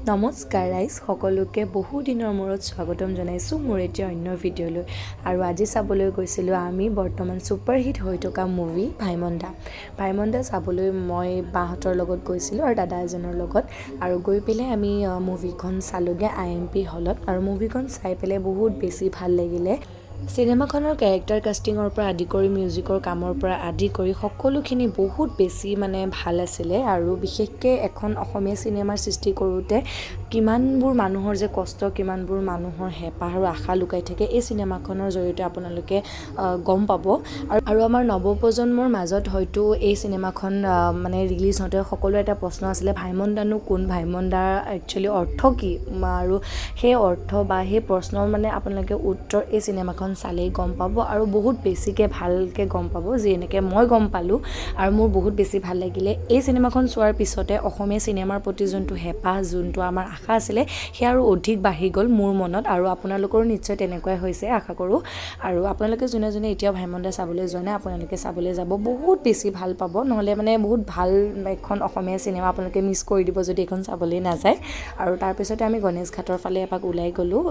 নমস্কাৰ ৰাইজ, সকলোকে বহু দিনৰ মূৰত স্বাগতম জনাইছোঁ মোৰ এতিয়া অন্য ভিডিঅ'লৈ। আৰু আজি চাবলৈ গৈছিলোঁ আমি বৰ্তমান ছুপাৰহিট হৈ থকা মুভি ভাইমন দা চাবলৈ মই বাহঁতৰ লগত গৈছিলোঁ আৰু দাদা এজনৰ লগত। আৰু গৈ পেলাই আমি মুভিখন চালোঁগৈ IMP হলত। আৰু মুভিখন চাই পেলাই বহুত বেছি ভাল লাগিলে। চিনেমাখনৰ কেৰেক্টাৰ কাষ্টিঙৰ পৰা আদি কৰি মিউজিকৰ কামৰ পৰা আদি কৰি সকলোখিনি বহুত বেছি ভাল আছিলে। আৰু বিশেষকৈ এখন অসমীয়া চিনেমাৰ সৃষ্টি কৰোঁতে কিমানবোৰ মানুহৰ যে কষ্ট, কিমানবোৰ মানুহৰ হেঁপাহ আৰু আশা লুকাই থাকে এই চিনেমাখনৰ জৰিয়তে আপোনালোকে গম পাব। আৰু আমাৰ নৱপ্ৰজন্মৰ মাজত হয়তো এই চিনেমাখন ৰিলিজ হওঁতে সকলোৰে এটা প্ৰশ্ন আছিলে, ভাইমন দানো কোন, ভাইমন দাৰ একচুৱেলি অৰ্থ কি? আৰু সেই অৰ্থ বা সেই প্ৰশ্নৰ আপোনালোকে উত্তৰ এই চিনেমাখন চালেই গম পাব। আৰু বহুত বেছিকৈ ভালকৈ গম পাব, যি এনেকৈ মই গম পালোঁ আৰু মোৰ বহুত বেছি ভাল লাগিলে। এই চিনেমাখন চোৱাৰ পিছতে অসমীয়া চিনেমাৰ প্ৰতি যোনটো হেঁপাহ, যোনটো আমাৰ আশা আছিলে সেয়া আৰু অধিক বাঢ়ি গ'ল মোৰ মনত। আৰু আপোনালোকৰো নিশ্চয় তেনেকুৱাই হৈছে আশা কৰোঁ। আৰু আপোনালোকে যোনে যোনে এতিয়াও ভাইমন দা চাবলৈ যোৱা নাই, আপোনালোকে চাবলৈ যাব, বহুত বেছি ভাল পাব। নহ'লে বহুত ভাল এখন অসমীয়া চিনেমা আপোনালোকে মিছ কৰি দিব যদি এইখন চাবলৈ নাযায়। আৰু তাৰপিছতে আমি গণেশ ঘাটৰ ফালে এপাক ওলাই গ'লোঁ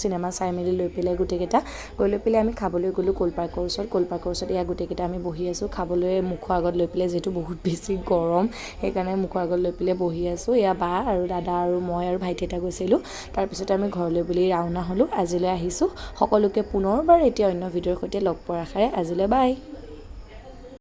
চিনেমা চাই মেলি লৈ পেলাই গোটেইকেইটা গৈ লৈ পেলাই আমি খাবলৈ গ'লোঁ কলপাৰ্কৰ ওচৰত। এয়া গোটেইকেইটা আমি বহি আছোঁ খাবলৈ, মুখৰ আগত লৈ পেলাই, যিহেতু বহুত বেছি গৰম সেইকাৰণে মুখৰ আগত লৈ পেলাই বহি আছোঁ। এয়া বা আৰু দাদা আৰু মই আৰু ভাইটি এটা গৈছিলোঁ। তাৰপিছতে আমি ঘৰলৈ বুলি ৰাওনা হ'লোঁ। আজিলৈ আহিছোঁ। সকলোকে পুনৰবাৰ এতিয়া অন্য ভিডিঅ'ৰ সৈতে লগ পোৱাৰ আশাৰে আজিলৈ বাই।